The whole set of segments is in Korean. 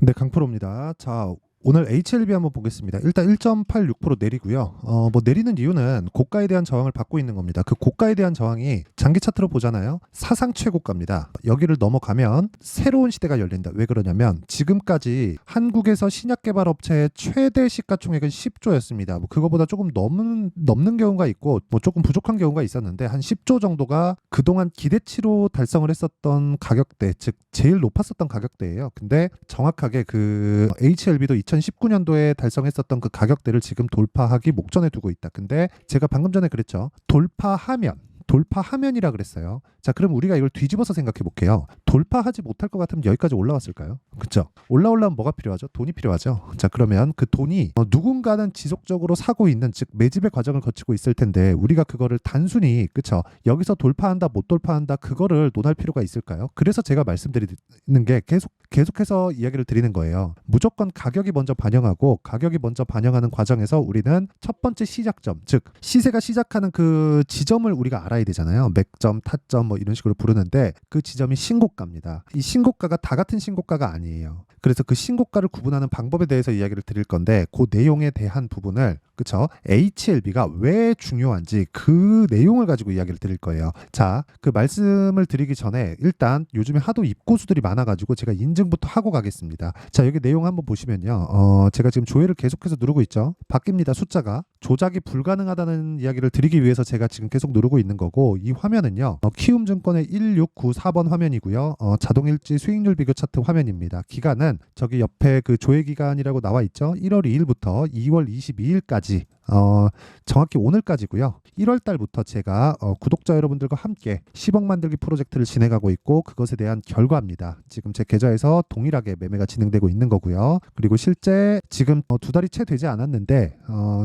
네, 강프로입니다. 자, 오늘 HLB 한번 보겠습니다. 일단 1.86% 내리고요. 뭐 내리는 이유는 고가에 대한 저항을 받고 있는 겁니다. 그 고가에 대한 저항이 장기 차트로 보잖아요. 사상 최고가입니다. 여기를 넘어가면 새로운 시대가 열린다. 왜 그러냐면 지금까지 한국에서 신약 개발 업체의 최대 시가총액은 10조였습니다. 뭐 그거보다 조금 넘는 경우가 있고 뭐 조금 부족한 경우가 있었는데 한 10조 정도가 그동안 기대치로 달성을 했었던 가격대, 즉 제일 높았었던 가격대예요. 근데 정확하게 그 HLB도 2019년도에 달성했었던 그 가격대를 지금 돌파하기 목전에 두고 있다. 근데 제가 방금 전에 그랬죠. 돌파하면이라 그랬어요. 자, 그럼 우리가 이걸 뒤집어서 생각해 볼게요. 돌파하지 못할 것 같으면 여기까지 올라왔을까요? 그렇죠? 올라오려면 뭐가 필요하죠? 돈이 필요하죠. 자, 그러면 그 돈이 누군가는 지속적으로 사고 있는, 즉 매집의 과정을 거치고 있을 텐데 우리가 그거를 단순히, 그렇죠? 여기서 돌파한다 못 돌파한다 그거를 논할 필요가 있을까요? 그래서 제가 말씀드리는 게 계속해서 이야기를 드리는 거예요. 무조건 가격이 먼저 반영하고 가격이 먼저 반영하는 과정에서 우리는 첫 번째 시작점, 즉 시세가 시작하는 그 지점을 우리가 알아야 되잖아요. 맥점, 타점 뭐 이런 식으로 부르는데 그 지점이 신고가입니다. 이 신고가가 다 같은 신고가가 아니에요. 그래서 그 신고가를 구분하는 방법에 대해서 이야기를 드릴 건데 그 내용에 대한 부분을, 그쵸? HLB가 왜 중요한지 그 내용을 가지고 이야기를 드릴 거예요. 자, 그 말씀을 드리기 전에 일단 요즘에 하도 입고수들이 많아가지고 제가 인증부터 하고 가겠습니다. 자, 여기 내용 한번 보시면요. 제가 지금 조회를 계속해서 누르고 있죠. 바뀝니다. 숫자가. 조작이 불가능하다는 이야기를 드리기 위해서 제가 지금 계속 누르고 있는 거고, 이 화면은요. 키움증권의 1694번 화면이고요. 자동일지 수익률 비교 차트 화면입니다. 기간은 저기 옆에 그 조회 기간이라고 나와 있죠. 1월 2일부터 2월 22일까지 정확히 오늘까지고요. 1월 달부터 제가 구독자 여러분들과 함께 10억 만들기 프로젝트를 진행하고 있고 그것에 대한 결과입니다. 지금 제 계좌에서 동일하게 매매가 진행되고 있는 거고요. 그리고 실제 지금 두 달이 채 되지 않았는데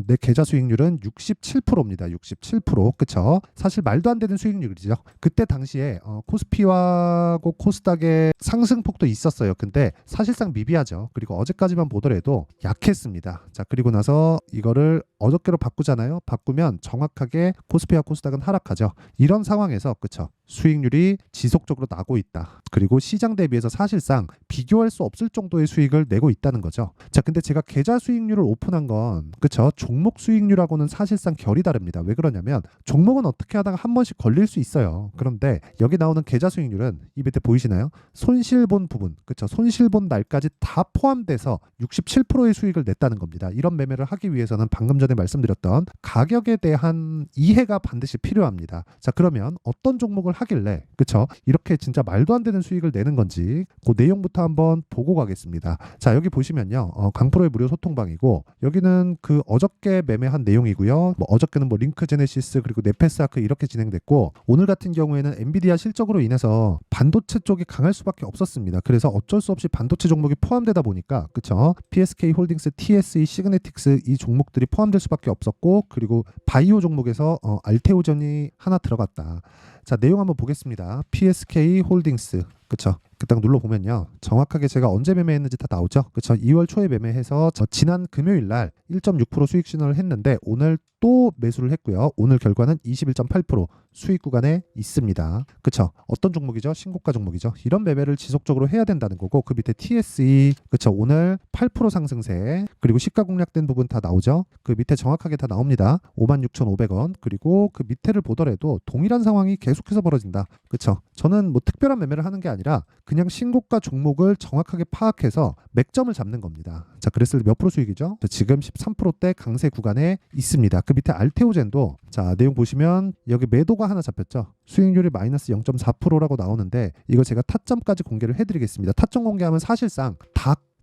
내 계좌 수익률은 67%입니다. 67%. 그쵸? 사실 말도 안 되는 수익률이죠. 그때 당시에 코스피하고 코스닥의 상승폭도 있었어요. 근데 사실상 미비하죠. 그리고 어제까지만 보더라도 약했습니다. 자, 그리고 나서 이거를 어저께로 바꾸잖아요. 바꾸면 정확하게 코스피와 코스닥은 하락하죠. 이런 상황에서, 그쵸? 수익률이 지속적으로 나고 있다. 그리고 시장 대비해서 사실상 비교할 수 없을 정도의 수익을 내고 있다는 거죠. 자, 근데 제가 계좌 수익률을 오픈한 건, 그쵸? 종목 수익률하고는 사실상 결이 다릅니다. 왜 그러냐면 종목은 어떻게 하다가 한 번씩 걸릴 수 있어요. 그런데 여기 나오는 계좌 수익률은 이 밑에 보이시나요? 손실본 부분, 그쵸? 손실본 날까지 다 포함돼서 67%의 수익을 냈다는 겁니다. 이런 매매를 하기 위해서는 방금 전에 말씀드렸던 가격에 대한 이해가 반드시 필요합니다. 자, 그러면 어떤 종목을 하길래, 그쵸? 이렇게 진짜 말도 안 되는 수익을 내는 건지 그 내용부터 한번 보고 가겠습니다. 자, 여기 보시면요. 강프로의 무료 소통방이고 여기는 그 어저께 매매한 내용이고요. 뭐 어저께는 뭐 링크 제네시스 그리고 네페스아크 이렇게 진행됐고 오늘 같은 경우에는 엔비디아 실적으로 인해서 반도체 쪽이 강할 수밖에 없었습니다. 그래서 어쩔 수 없이 반도체 종목이 포함되다 보니까, 그쵸? PSK 홀딩스, TSE, 시그네틱스 이 종목들이 포함될 수밖에 없었고 그리고 바이오 종목에서 알테오전이 하나 들어갔다. 자, 내용 한번 보겠습니다. PSK 홀딩스, 그쵸? 그 딱 눌러보면요. 정확하게 제가 언제 매매했는지 다 나오죠? 그쵸? 2월 초에 매매해서 지난 금요일 날 1.6% 수익 신호를 했는데 오늘 또 매수를 했고요. 오늘 결과는 21.8% 수익 구간에 있습니다. 그쵸? 어떤 종목이죠? 신고가 종목이죠. 이런 매매를 지속적으로 해야 된다는 거고 그 밑에 TSE, 그쵸? 오늘 8% 상승세 그리고 시가 공략된 부분 다 나오죠? 그 밑에 정확하게 다 나옵니다. 56,500원 그리고 그 밑에를 보더라도 동일한 상황이 계속해서 벌어진다. 그쵸? 저는 뭐 특별한 매매를 하는 게 아니라 그냥 신고가 종목을 정확하게 파악해서 맥점을 잡는 겁니다. 자, 그랬을 때 몇 프로 수익이죠? 지금 13%대 강세 구간에 있습니다. 그 밑에 알테오젠도, 자, 내용 보시면 여기 매도가 하나 잡혔죠. 수익률이 마이너스 0.4%라고 나오는데 이거 제가 타점까지 공개를 해드리겠습니다. 타점 공개하면 사실상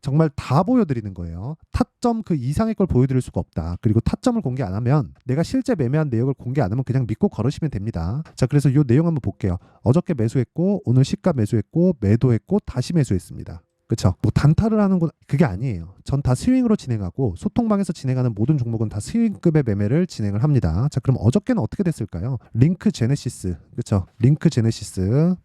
정말 다 보여드리는 거예요. 타점 그 이상의 걸 보여드릴 수가 없다. 그리고 타점을 공개 안 하면 내가 실제 매매한 내역을 공개 안 하면 그냥 믿고 걸으시면 됩니다. 자, 그래서 이 내용 한번 볼게요. 어저께 매수했고 오늘 시가 매수했고 매도했고 다시 매수했습니다. 그쵸? 뭐 단타를 하는 건 그게 아니에요. 전 다 스윙으로 진행하고 소통방에서 진행하는 모든 종목은 다 스윙급의 매매를 진행을 합니다. 자, 그럼 어저께는 어떻게 됐을까요? 링크 제네시스, 그쵸? 링크 제네시스.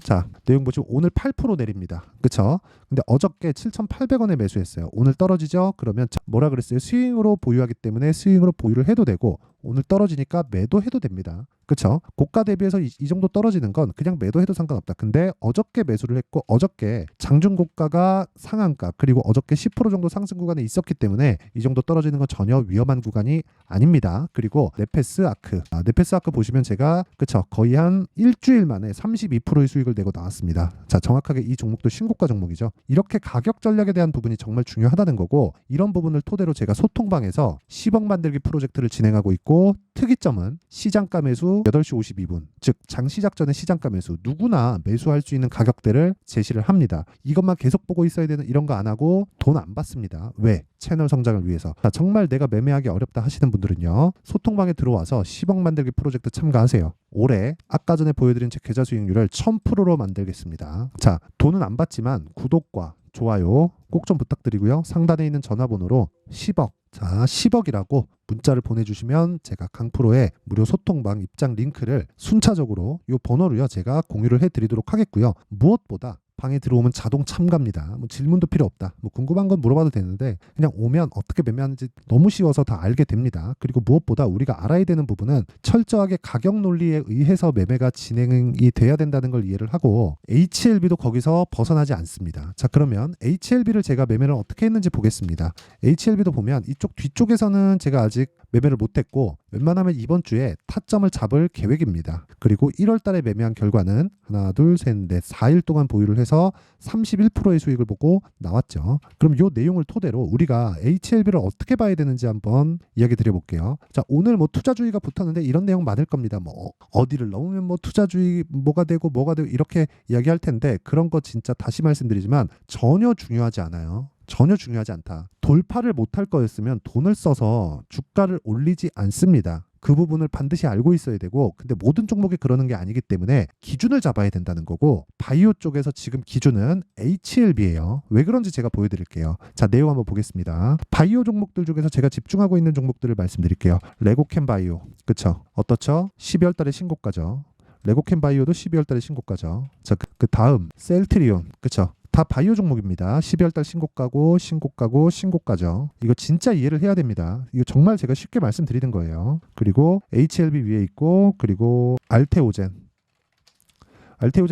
자, 내용 보시면 오늘 8% 내립니다. 그쵸? 근데 어저께 7,800원에 매수했어요. 오늘 떨어지죠? 그러면 뭐라 그랬어요? 스윙으로 보유하기 때문에 스윙으로 보유를 해도 되고 오늘 떨어지니까 매도해도 됩니다. 그쵸? 고가 대비해서 이 정도 떨어지는 건 그냥 매도해도 상관없다. 근데 어저께 매수를 했고 어저께 장중고가가 상한가 그리고 어저께 10% 정도 상승 구간에 있었기 때문에 이 정도 떨어지는 건 전혀 위험한 구간이 아닙니다. 그리고 네페스 아크 네페스 아크 보시면 제가 그쵸? 거의 한 일주일 만에 32%의 수익을 내고 나왔습니다. 자, 정확하게 이 종목도 신고가 종목이죠. 이렇게 가격 전략에 대한 부분이 정말 중요하다는 거고 이런 부분을 토대로 제가 소통방에서 10억 만들기 프로젝트를 진행하고 있고 특이점은 시장가 매수 8시 52분 즉 장시작 전에 시장가 매수 누구나 매수할 수 있는 가격대를 제시를 합니다. 이것만 계속 보고 있어야 되는 이런 거 안 하고 돈 안 받습니다. 왜? 채널 성장을 위해서. 자, 정말 내가 매매하기 어렵다 하시는 분들은요. 소통방에 들어와서 10억 만들기 프로젝트 참가하세요. 올해 아까 전에 보여드린 제 계좌 수익률을 1000%로 만들겠습니다. 자, 돈은 안 받지만 구독과 좋아요 꼭 좀 부탁드리고요. 상단에 있는 전화번호로 10억 자 10억이라고 문자를 보내주시면 제가 강프로의 무료 소통방 입장 링크를 순차적으로 이 번호로요 제가 공유를 해드리도록 하겠고요. 무엇보다 방에 들어오면 자동 참가입니다. 뭐 질문도 필요 없다. 뭐 궁금한 건 물어봐도 되는데 그냥 오면 어떻게 매매하는지 너무 쉬워서 다 알게 됩니다. 그리고 무엇보다 우리가 알아야 되는 부분은 철저하게 가격 논리에 의해서 매매가 진행이 돼야 된다는 걸 이해를 하고 HLB도 거기서 벗어나지 않습니다. 자, 그러면 HLB를 제가 매매를 어떻게 했는지 보겠습니다. HLB도 보면 이쪽 뒤쪽에서는 제가 아직 매매를 못했고 웬만하면 이번 주에 타점을 잡을 계획입니다. 그리고 1월 달에 매매한 결과는 하나 둘 셋 넷 4일 동안 보유를 해서 31%의 수익을 보고 나왔죠. 그럼 이 내용을 토대로 우리가 HLB를 어떻게 봐야 되는지 한번 이야기 드려볼게요. 자, 오늘 뭐 투자주의가 붙었는데 이런 내용 많을 겁니다. 뭐 어디를 넣으면 뭐 투자주의 뭐가 되고 이렇게 이야기할 텐데 그런 거 진짜 다시 말씀드리지만 전혀 중요하지 않아요. 전혀 중요하지 않다. 돌파를 못할 거였으면 돈을 써서 주가를 올리지 않습니다. 그 부분을 반드시 알고 있어야 되고 근데 모든 종목이 그러는 게 아니기 때문에 기준을 잡아야 된다는 거고 바이오 쪽에서 지금 기준은 HLB예요. 왜 그런지 제가 보여드릴게요. 자, 내용 한번 보겠습니다. 바이오 종목들 중에서 제가 집중하고 있는 종목들을 말씀드릴게요. 레고캠 바이오 그쵸? 어떻죠? 12월 달에 신고가죠. 레고캠 바이오도 12월 달에 신고가죠. 자, 그 다음 셀트리온 그쵸? 다 바이오 종목입니다. 12월 달 신고가죠. 이거 진짜 이해를 해야 됩니다. 이거 정말 제가 쉽게 말씀드리는 거예요. 그리고 HLB 위에 있고 그리고 알테오젠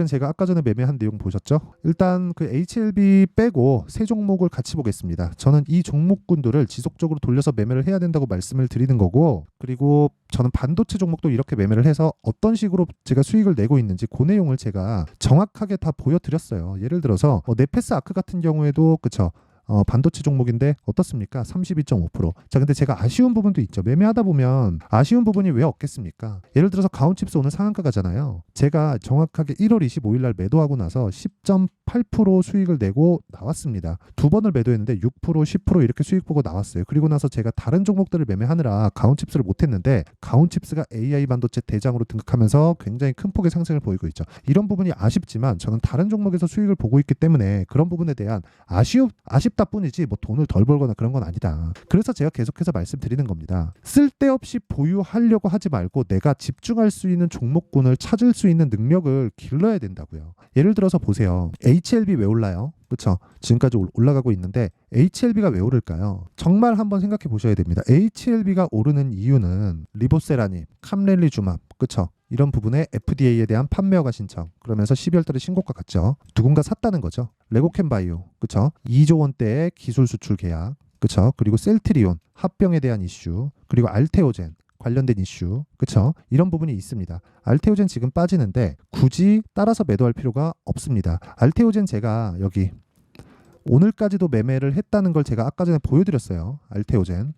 제가 아까 전에 매매한 내용 보셨죠? 일단 그 HLB 빼고 세 종목을 같이 보겠습니다. 저는 이 종목군들을 지속적으로 돌려서 매매를 해야 된다고 말씀을 드리는 거고 그리고 저는 반도체 종목도 이렇게 매매를 해서 어떤 식으로 제가 수익을 내고 있는지 그 내용을 제가 정확하게 다 보여드렸어요. 예를 들어서 네페스 아크 같은 경우에도 그쵸? 반도체 종목인데 어떻습니까? 32.5%. 자, 근데 제가 아쉬운 부분도 있죠. 매매하다 보면 아쉬운 부분이 왜 없겠습니까? 예를 들어서 가온칩스 오늘 상한가 가잖아요. 제가 정확하게 1월 25일 날 매도하고 나서 10.8% 수익을 내고 나왔습니다. 두 번을 매도했는데 6%, 10% 이렇게 수익 보고 나왔어요. 그리고 나서 제가 다른 종목들을 매매하느라 가온칩스를 못했는데 가온칩스가 AI 반도체 대장으로 등극하면서 굉장히 큰 폭의 상승을 보이고 있죠. 이런 부분이 아쉽지만 저는 다른 종목에서 수익을 보고 있기 때문에 그런 부분에 대한 아쉽다 뿐이지 뭐 돈을 덜 벌거나 그런 건 아니다. 그래서 제가 계속해서 말씀드리는 겁니다. 쓸데없이 보유하려고 하지 말고 내가 집중할 수 있는 종목군을 찾을 수 있는 능력을 길러야 된다고요. 예를 들어서 보세요. HLB 왜 올라요? 그렇죠. 지금까지 올라가고 있는데 HLB가 왜 오를까요? 정말 한번 생각해 보셔야 됩니다. HLB가 오르는 이유는 리보세라님, 캄렐리주맙, 그렇죠. 이런 부분에 FDA에 대한 판매 허가 신청 그러면서 12월 달에 신고가 갔죠. 누군가 샀다는 거죠. 레고캠 바이오 그쵸? 2조 원대의 기술 수출 계약 그쵸? 그리고 셀트리온 합병에 대한 이슈 그리고 알테오젠 관련된 이슈 그쵸? 이런 부분이 있습니다. 알테오젠 지금 빠지는데 굳이 따라서 매도할 필요가 없습니다. 알테오젠 제가 여기 오늘까지도 매매를 했다는 걸 제가 아까 전에 보여드렸어요. 알테오젠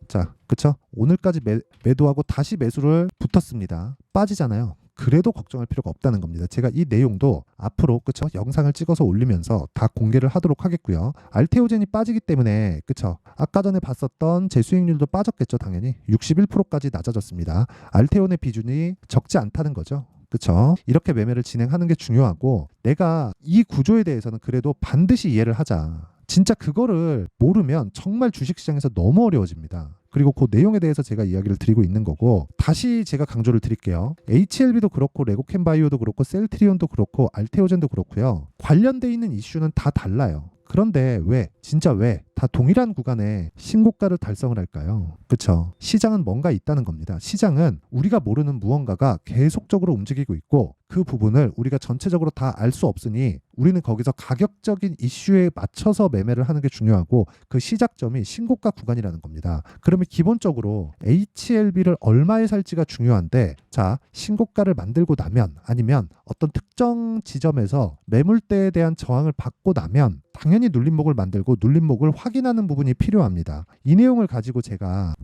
자, 그쵸? 오늘까지 매도하고 다시 매수를 붙었습니다. 빠지잖아요. 그래도 걱정할 필요가 없다는 겁니다. 제가 이 내용도 앞으로 그쵸? 영상을 찍어서 올리면서 다 공개를 하도록 하겠고요. 알테오젠이 빠지기 때문에 그쵸? 아까 전에 봤었던 제 수익률도 빠졌겠죠. 당연히 61%까지 낮아졌습니다. 알테온의 비중이 적지 않다는 거죠. 그쵸? 이렇게 매매를 진행하는 게 중요하고 내가 이 구조에 대해서는 그래도 반드시 이해를 하자. 진짜 그거를 모르면 정말 주식시장에서 너무 어려워집니다. 그리고 그 내용에 대해서 제가 이야기를 드리고 있는 거고 다시 제가 강조를 드릴게요. HLB도 그렇고 레고캠 바이오도 그렇고 셀트리온도 그렇고 알테오젠도 그렇고요. 관련돼 있는 이슈는 다 달라요. 그런데 진짜 왜 다 동일한 구간에 신고가를 달성을 할까요? 그쵸? 시장은 뭔가 있다는 겁니다. 시장은 우리가 모르는 무언가가 계속적으로 움직이고 있고 그 부분을 우리가 전체적으로 다 알 수 없으니 우리는 거기서 가격적인 이슈에 맞춰서 매매를 하는 게 중요하고 그 시작점이 신고가 구간이라는 겁니다. 그러면 기본적으로 HLB를 얼마에 살지가 중요한데, 자, 신고가를 만들고 나면 아니면 어떤 특정 지점에서 매물대에 대한 저항을 받고 나면 당연히 눌림목을 만들고 눌림목을 확인하는 부분이 필요합니다. 이 내용을 가지고 제가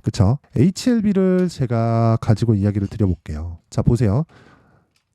HLB를 제가 가지고 이야기를 드려볼게요. 자, 보세요.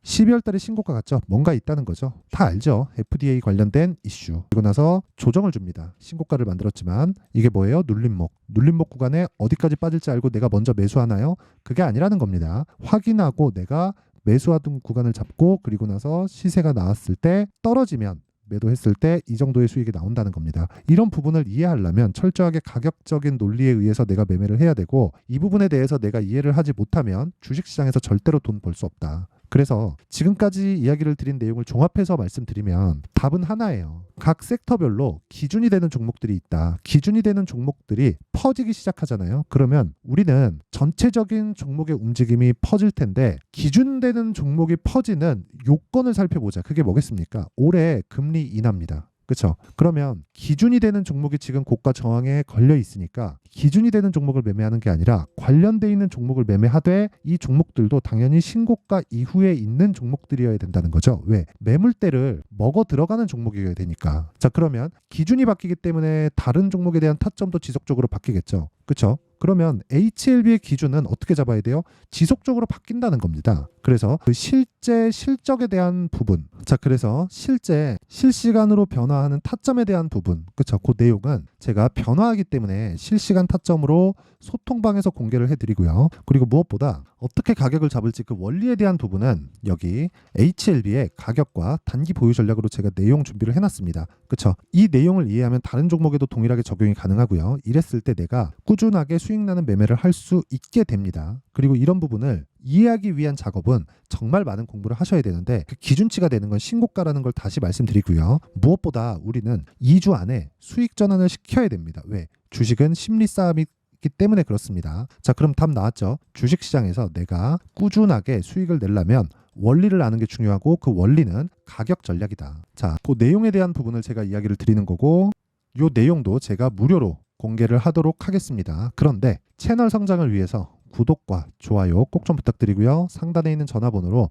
12월 달에 신고가 같죠? 뭔가 있다는 거죠. 다 알죠? FDA 관련된 이슈. 그리고 나서 조정을 줍니다. 신고가를 만들었지만 이게 뭐예요? 눌림목. 눌림목 구간에 어디까지 빠질지 알고 내가 먼저 매수하나요? 그게 아니라는 겁니다. 확인하고 내가 매수하던 구간을 잡고 그리고 나서 시세가 나왔을 때 떨어지면 매도했을 때 이 정도의 수익이 나온다는 겁니다. 이런 부분을 이해하려면 철저하게 가격적인 논리에 의해서 내가 매매를 해야 되고 이 부분에 대해서 내가 이해를 하지 못하면 주식시장에서 절대로 돈 벌 수 없다. 그래서 지금까지 이야기를 드린 내용을 종합해서 말씀드리면 답은 하나예요. 각 섹터별로 기준이 되는 종목들이 있다. 기준이 되는 종목들이 퍼지기 시작하잖아요. 그러면 우리는 전체적인 종목의 움직임이 퍼질 텐데 기준되는 종목이 퍼지는 요건을 살펴보자. 그게 뭐겠습니까? 올해 금리 인하입니다. 그렇죠? 그러면 기준이 되는 종목이 지금 고가 저항에 걸려 있으니까 기준이 되는 종목을 매매하는 게 아니라 관련돼 있는 종목을 매매하되 이 종목들도 당연히 신고가 이후에 있는 종목들이어야 된다는 거죠. 왜? 매물대를 먹어 들어가는 종목이어야 되니까. 자, 그러면 기준이 바뀌기 때문에 다른 종목에 대한 타점도 지속적으로 바뀌겠죠. 그렇죠? 그러면 HLB의 기준은 어떻게 잡아야 돼요? 지속적으로 바뀐다는 겁니다. 그래서 그 실제 실적에 대한 부분, 자, 그래서 실제 실시간으로 변화하는 타점에 대한 부분, 그렇죠? 그 내용은 제가 변화하기 때문에 실시간 타점으로 소통방에서 공개를 해드리고요. 그리고 무엇보다 어떻게 가격을 잡을지 그 원리에 대한 부분은 여기 HLB의 가격과 단기 보유 전략으로 제가 내용 준비를 해놨습니다. 그렇죠? 이 내용을 이해하면 다른 종목에도 동일하게 적용이 가능하고요. 이랬을 때 내가 꾸준하게 수익 나는 매매를 할 수 있게 됩니다. 그리고 이런 부분을 이해하기 위한 작업은 정말 많은 공부를 하셔야 되는데 그 기준치가 되는 건 신고가라는 걸 다시 말씀드리고요. 무엇보다 우리는 2주 안에 수익 전환을 시켜야 됩니다. 왜? 주식은 심리 싸움이 기 때문에 그렇습니다. 자, 그럼 답 나왔죠? 주식시장에서 내가 꾸준하게 수익을 내려면 원리를 아는 게 중요하고 그 원리는 가격 전략이다. 자, 그 내용에 대한 부분을 제가 이야기를 드리는 거고 이 내용도 제가 무료로 공개를 하도록 하겠습니다. 그런데 채널 성장을 위해서 구독과 좋아요 꼭 좀 부탁드리고요. 상단에 있는 전화번호로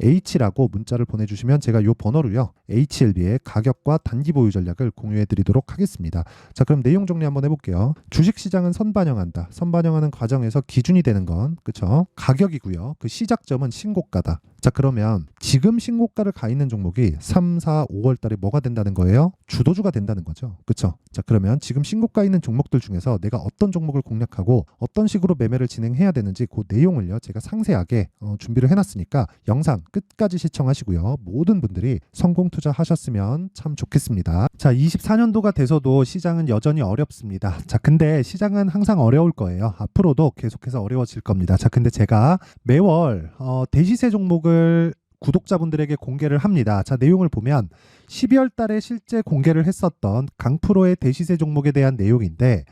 H라고 문자를 보내주시면 제가 이 번호로요 HLB의 가격과 단기 보유 전략을 공유해 드리도록 하겠습니다. 자, 그럼 내용 정리 한번 해볼게요. 주식시장은 선반영한다. 선반영하는 과정에서 기준이 되는 건 그쵸? 가격이고요. 그 시작점은 신고가다. 자, 그러면 지금 신고가를 가 있는 종목이 3, 4, 5월 달에 뭐가 된다는 거예요? 주도주가 된다는 거죠. 그쵸? 자, 그러면 지금 신고가 있는 종목들 중에서 내가 어떤 종목을 공략하고 어떤 식으로 매매를 진행해야 되는지 그 내용을요 제가 상세하게 준비를 해놨으니까 영상 끝까지 시청하시고요. 모든 분들이 성공 투자하셨으면 참 좋겠습니다. 자, 24년도가 돼서도 시장은 여전히 어렵습니다. 자, 근데 시장은 항상 어려울 거예요. 앞으로도 계속해서 어려워질 겁니다. 자, 근데 제가 매월 대시세 종목을 구독자분들에게 공개를 합니다. 자, 내용을 보면 12월 달에 실제 공개를 했었던 강프로의 대시세 종목에 대한 내용인데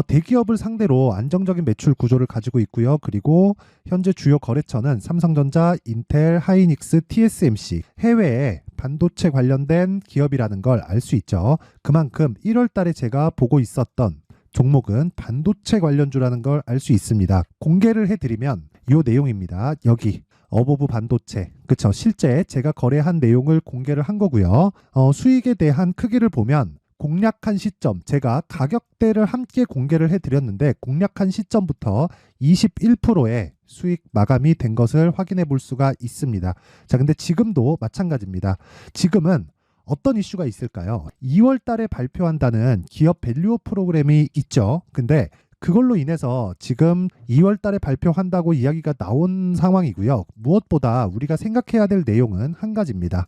대기업을 상대로 안정적인 매출 구조를 가지고 있고요. 그리고 현재 주요 거래처는 삼성전자, 인텔, 하이닉스, TSMC, 해외에 반도체 관련된 기업이라는 걸 알 수 있죠. 그만큼 1월 달에 제가 보고 있었던 종목은 반도체 관련주라는 걸 알 수 있습니다. 공개를 해드리면 이 내용입니다. 여기 어보브 반도체, 그쵸? 실제 제가 거래한 내용을 공개를 한 거고요. 수익에 대한 크기를 보면 공략한 시점, 제가 가격대를 함께 공개를 해드렸는데 공략한 시점부터 21%의 수익 마감이 된 것을 확인해 볼 수가 있습니다. 자, 근데 지금도 마찬가지입니다. 지금은 어떤 이슈가 있을까요? 2월 달에 발표한다는 기업 밸류업 프로그램이 있죠. 근데 그걸로 인해서 지금 2월 달에 발표한다고 이야기가 나온 상황이고요. 무엇보다 우리가 생각해야 될 내용은 한 가지입니다.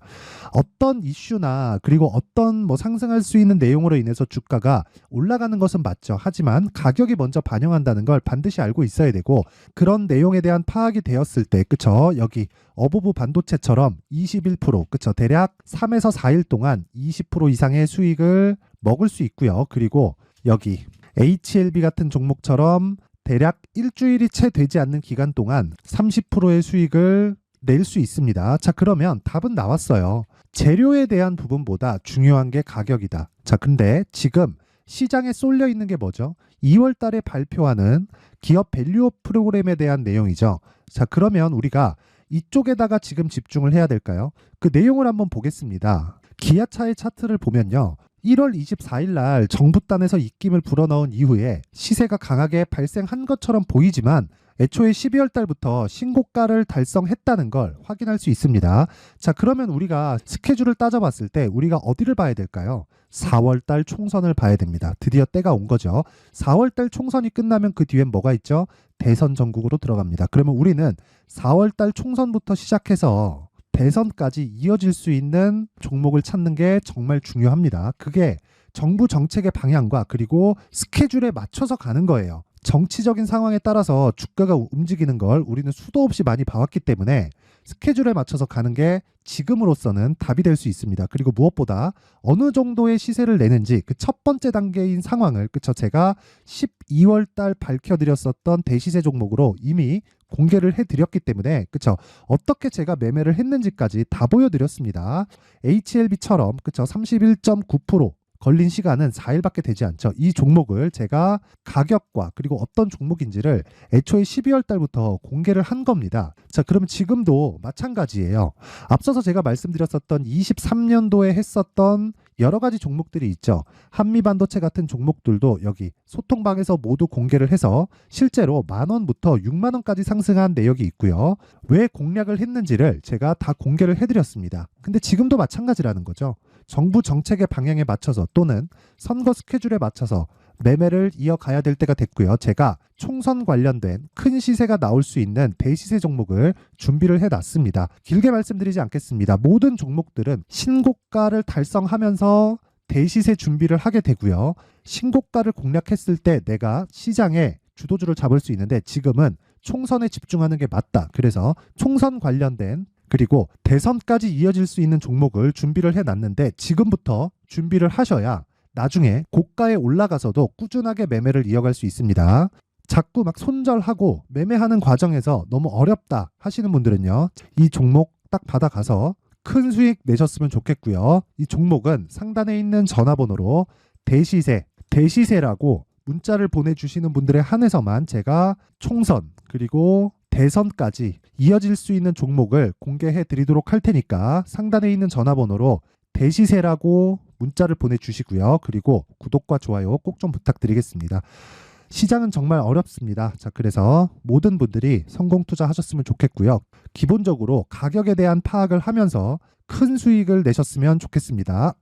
어떤 이슈나 그리고 어떤 뭐 상승할 수 있는 내용으로 인해서 주가가 올라가는 것은 맞죠. 하지만 가격이 먼저 반영한다는 걸 반드시 알고 있어야 되고, 그런 내용에 대한 파악이 되었을 때, 그쵸? 여기 어부부 반도체처럼 21%, 그쵸? 대략 3에서 4일 동안 20% 이상의 수익을 먹을 수 있고요. 그리고 여기 HLB 같은 종목처럼 대략 일주일이 채 되지 않는 기간 동안 30%의 수익을 낼 수 있습니다. 자, 그러면 답은 나왔어요. 재료에 대한 부분보다 중요한 게 가격이다. 자, 근데 지금 시장에 쏠려 있는 게 뭐죠? 2월 달에 발표하는 기업 밸류업 프로그램에 대한 내용이죠. 자, 그러면 우리가 이쪽에다가 지금 집중을 해야 될까요? 그 내용을 한번 보겠습니다. 기아차의 차트를 보면요. 1월 24일 날 정부단에서 입김을 불어넣은 이후에 시세가 강하게 발생한 것처럼 보이지만 애초에 12월 달부터 신고가를 달성했다는 걸 확인할 수 있습니다. 자, 그러면 우리가 스케줄을 따져봤을 때 우리가 어디를 봐야 될까요? 4월 달 총선을 봐야 됩니다. 드디어 때가 온 거죠. 4월 달 총선이 끝나면 그 뒤엔 뭐가 있죠? 대선 전국으로 들어갑니다. 그러면 우리는 4월 달 총선부터 시작해서 대선까지 이어질 수 있는 종목을 찾는 게 정말 중요합니다. 그게 정부 정책의 방향과 그리고 스케줄에 맞춰서 가는 거예요. 정치적인 상황에 따라서 주가가 움직이는 걸 우리는 수도 없이 많이 봐왔기 때문에 스케줄에 맞춰서 가는 게 지금으로서는 답이 될 수 있습니다. 그리고 무엇보다 어느 정도의 시세를 내는지 그 첫 번째 단계인 상황을, 그쵸? 제가 12월 달 밝혀드렸었던 대시세 종목으로 이미 공개를 해드렸기 때문에, 그쵸? 어떻게 제가 매매를 했는지까지 다 보여드렸습니다. HLB처럼, 그쵸? 31.9% 걸린 시간은 4일밖에 되지 않죠. 이 종목을 제가 가격과 그리고 어떤 종목인지를 애초에 12월 달부터 공개를 한 겁니다. 자, 그럼 지금도 마찬가지예요. 앞서서 제가 말씀드렸었던 23년도에 했었던 여러 가지 종목들이 있죠. 한미반도체 같은 종목들도 여기 소통방에서 모두 공개를 해서 실제로 10,000원부터 60,000원까지 상승한 내역이 있고요. 왜 공략을 했는지를 제가 다 공개를 해드렸습니다. 근데 지금도 마찬가지라는 거죠. 정부 정책의 방향에 맞춰서 또는 선거 스케줄에 맞춰서 매매를 이어가야 될 때가 됐고요. 제가 총선 관련된 큰 시세가 나올 수 있는 대시세 종목을 준비를 해놨습니다. 길게 말씀드리지 않겠습니다. 모든 종목들은 신고가를 달성하면서 대시세 준비를 하게 되고요. 신고가를 공략했을 때 내가 시장에 주도주를 잡을 수 있는데 지금은 총선에 집중하는 게 맞다. 그래서 총선 관련된 그리고 대선까지 이어질 수 있는 종목을 준비를 해놨는데 지금부터 준비를 하셔야 나중에 고가에 올라가서도 꾸준하게 매매를 이어갈 수 있습니다. 자꾸 막 손절하고 매매하는 과정에서 너무 어렵다 하시는 분들은요. 이 종목 딱 받아가서 큰 수익 내셨으면 좋겠고요. 이 종목은 상단에 있는 전화번호로 대시세라고 문자를 보내주시는 분들에 한해서만 제가 총선 그리고 대선까지 이어질 수 있는 종목을 공개해 드리도록 할 테니까 상단에 있는 전화번호로 대시세라고 문자를 보내주시고요. 그리고 구독과 좋아요 꼭 좀 부탁드리겠습니다. 시장은 정말 어렵습니다. 자, 그래서 모든 분들이 성공 투자하셨으면 좋겠고요. 기본적으로 가격에 대한 파악을 하면서 큰 수익을 내셨으면 좋겠습니다.